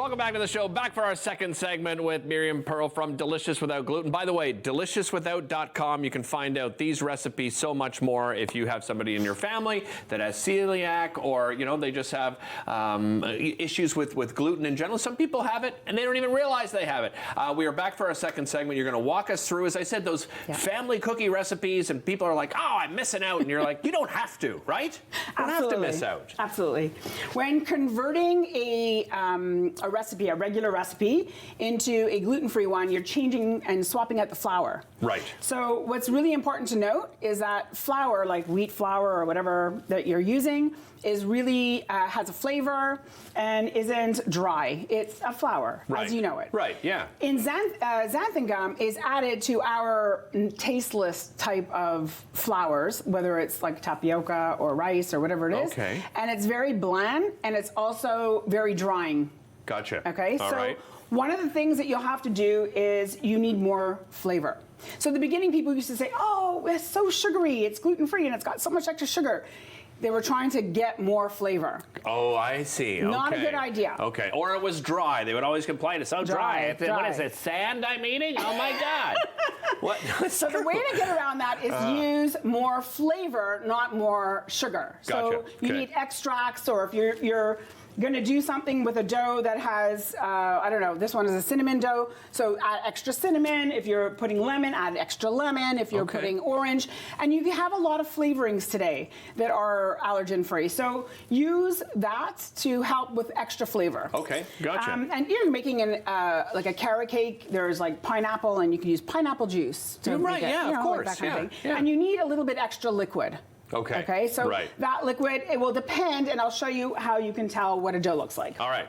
Welcome back to the show. Back for our second segment with Miriam Pearl from Delicious Without Gluten. By the way, deliciousiswithout.com. You can find out these recipes, so much more, if you have somebody in your family that has celiac, or they just have issues with gluten in general. Some people have it and they don't even realize they have it. We are back for our second segment. You're going to walk us through, as I said, those family cookie recipes, and people are like, "Oh, I'm missing out," and you're like, "You don't have to, right? You don't have to miss out." Absolutely. When converting a recipe, a regular recipe, into a gluten-free one, you're changing and swapping out the flour. Right. So what's really important to note is that flour, like wheat flour or whatever that you're using, is really has a flavor and isn't dry. It's a flour, as you know it. Right, yeah. In xanthan gum is added to our tasteless type of flours, whether it's like tapioca or rice or whatever it is. Okay. And it's very bland, and it's also very drying. Gotcha. Okay, All so right. one of the things that you'll have to do is you need more flavor. So at the beginning, people used to say, "Oh, it's so sugary, it's gluten-free, and it's got so much extra sugar." They were trying to get more flavor. Oh, I see. Not a good idea. Okay. Or it was dry. They would always complain, "It's so dry. What is it, sand I'm eating? Oh my God." What? So the way to get around that is use more flavor, not more sugar. Gotcha. So you need extracts, or if you're going to do something with a dough that has, I don't know, this one is a cinnamon dough, so add extra cinnamon. If you're putting lemon, add extra lemon. If you're putting orange, and you have a lot of flavorings today that are allergen-free. So use that to help with extra flavor. Okay, gotcha. And you're making like a carrot cake. There's like pineapple, and you can use pineapple juice to make it, of course, like that kind of thing. yeah. And you need a little bit extra liquid. Okay. So that liquid, it will depend, and I'll show you how you can tell what a dough looks like. All right.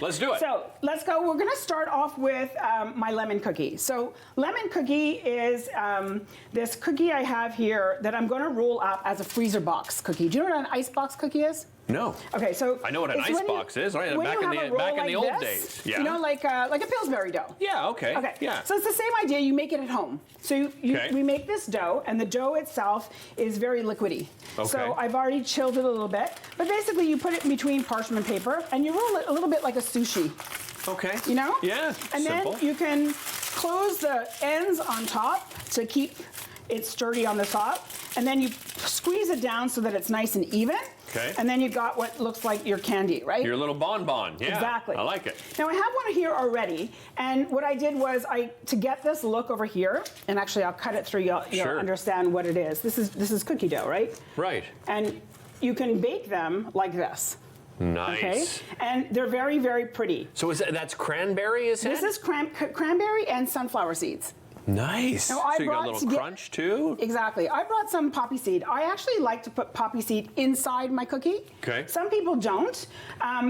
Let's do it. So let's go. We're going to start off with my lemon cookie. So lemon cookie is this cookie I have here that I'm going to roll up as a freezer box cookie. Do you know what an ice box cookie is? No. Okay, so I know what an ice box is, right? Back in the old days. Yeah. You know, like a Pillsbury dough. Yeah. Okay. Okay. Yeah. So it's the same idea. You make it at home. So we make this dough, and the dough itself is very liquidy. Okay. So I've already chilled it a little bit, but basically you put it in between parchment paper, and you roll it a little bit like a sushi. Okay. You know? Yeah. And simple. then you can close the ends on top to keep it sturdy on the top, and then you squeeze it down so that it's nice and even. Okay. And then you've got what looks like your candy, right? Your little bonbon. Yeah. Exactly. I like it. Now I have one here already, and what I did was to get this look over here, and actually I'll cut it through. You'll understand what it is. This is cookie dough, right? Right. And you can bake them like this. Nice. Okay. And they're very, very pretty. So that's cranberry, is it? This is cranberry and sunflower seeds. Nice. Now, so you got a little crunch too? Exactly. I brought some poppy seed. I actually like to put poppy seed inside my cookie. Okay. Some people don't.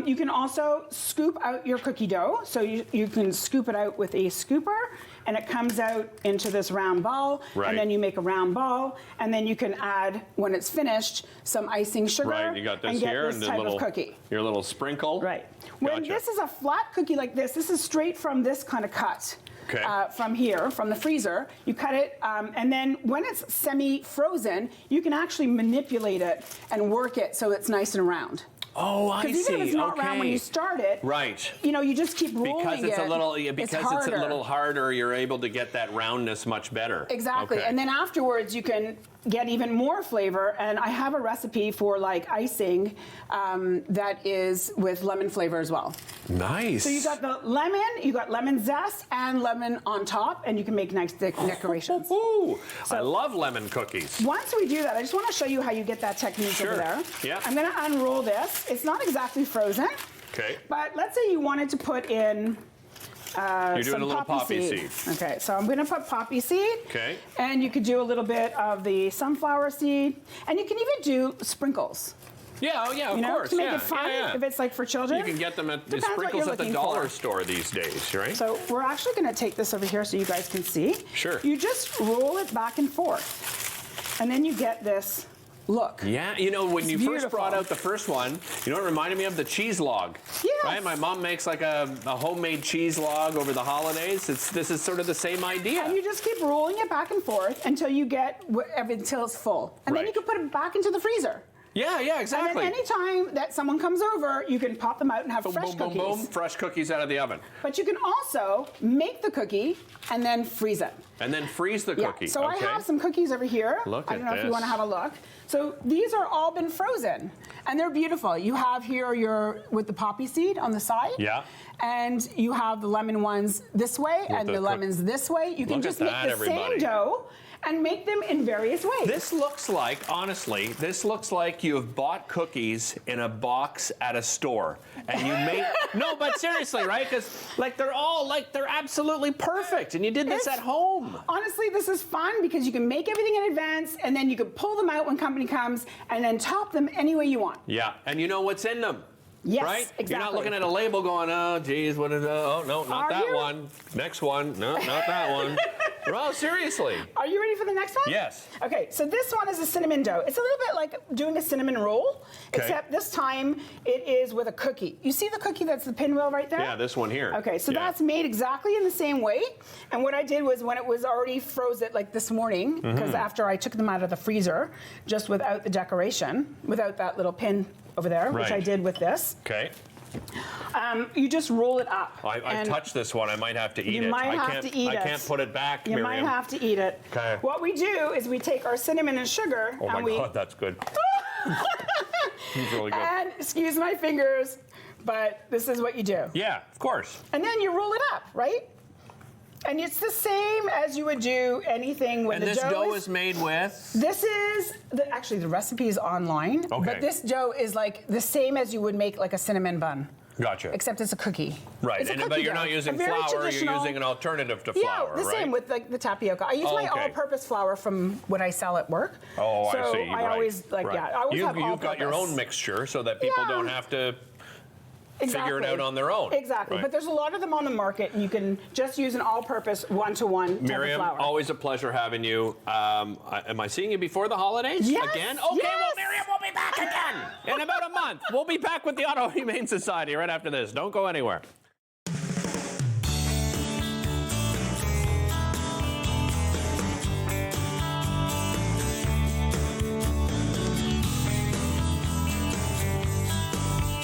You can also scoop out your cookie dough. So you can scoop it out with a scooper, and it comes out into this round ball. Right. And then you make a round ball, and then you can add, when it's finished, some icing sugar. Right. You got this and get here, this and type of cookie. Your little sprinkle. Right. When this is a flat cookie like this is straight from this kind of cut. Okay. From here, from the freezer, you cut it, and then when it's semi-frozen, you can actually manipulate it and work it so it's nice and round. Oh, I see. Because even if it's not round when you start it, right? You just keep rolling because it's it. It's a little harder. You're able to get that roundness much better. Exactly, and then afterwards you can get even more flavor. And I have a recipe for like icing that is with lemon flavor as well. Nice. So you got the lemon, you got lemon zest and lemon on top, and you can make nice decorations. Ooh, I love lemon cookies. Once we do that, I just want to show you how you get that technique over there. Yeah. I'm going to unroll this. It's not exactly frozen. Okay. But let's say you wanted to put in You're doing some a little poppy seed. Okay, so I'm going to put poppy seed. Okay. And you could do a little bit of the sunflower seed, and you can even do sprinkles. Yeah, oh yeah, of course. To make it fun, if it's like for children. You can get them at the Depends sprinkles at the dollar for. store these days, right? So we're actually going to take this over here so you guys can see. Sure. You just roll it back and forth, and then you get this look. Yeah, when you first brought out the first one, it reminded me of the cheese log. Yes. Right? My mom makes like a homemade cheese log over the holidays. This is sort of the same idea. And you just keep rolling it back and forth until you get until it's full. And then you can put it back into the freezer. Yeah, exactly. And then anytime that someone comes over, you can pop them out and have Boom, fresh boom, boom, cookies. boom. Fresh cookies out of the oven. But you can also make the cookie and then freeze it. And then freeze the cookie. So okay. I have some cookies over here. Look I don't at know if you this. want to have a look. So these are all been frozen, and they're beautiful. You have here your with the poppy seed on the side. Yeah. And you have the lemon ones this way and the the lemons this way. You can Look just at make that, the everybody. same dough and make them in various ways. This looks like, honestly, this looks like you have bought cookies in a box at a store, and you made no, but seriously, right? Because like they're absolutely perfect, and you did this at home. Honestly, this is fun because you can make everything in advance, and then you can pull them out when company comes, and then top them any way you want. Yeah, and you know what's in them. Yes, right? exactly. You're not looking at a label going, oh, geez, what is that? Oh, no, not Are that you? one. Next one. No, not that one. Oh, seriously. Are you ready for the next one? Yes. Okay, so this one is a cinnamon dough. It's a little bit like doing a cinnamon roll, Okay. except this time it is with a cookie. You see the cookie that's the pinwheel right there? Yeah, this one here. Okay, so Yeah. that's made exactly in the same way. And what I did was when it was already frozen, like this morning, because after I took them out of the freezer, just without the decoration, without that little pin over there, which Right. I did with this, Okay. you just roll it up. I've And touched this one. I might have to eat you it. might I have can't, to eat I it. can't put it back, You Miriam. might have to eat it. Okay. What we do is we take our cinnamon and sugar Oh my and we God, that's good. It's really good. and excuse my fingers, but this is what you do. Yeah, of course. And then you roll it up, right? And it's the same as you would do anything when And the this dough is is made with? This is actually the recipe is online, Okay. but this dough is like the same as you would make like a cinnamon bun. Gotcha. Except it's a cookie. Right, It's a and, cookie but you're dough. not using A very flour, you're traditional- using an alternative to Yeah, flour, the right? same with the tapioca. I use Oh, my okay. all-purpose flour from what I sell at work. Oh, so I see. I right. always like right. I always have You've got your all-purpose. own mixture so that people Yeah. don't have to Exactly. figure it out on their own. Exactly. Right. But there's a lot of them on the market, and you can just use an all-purpose one-to-one type of Miriam, flour. always a pleasure having you. Am I seeing you before the holidays Yes, again? Okay, yes. well, Miriam, we'll be back again in about a month. We'll be back with the Ottawa Humane Society right after this. Don't go anywhere.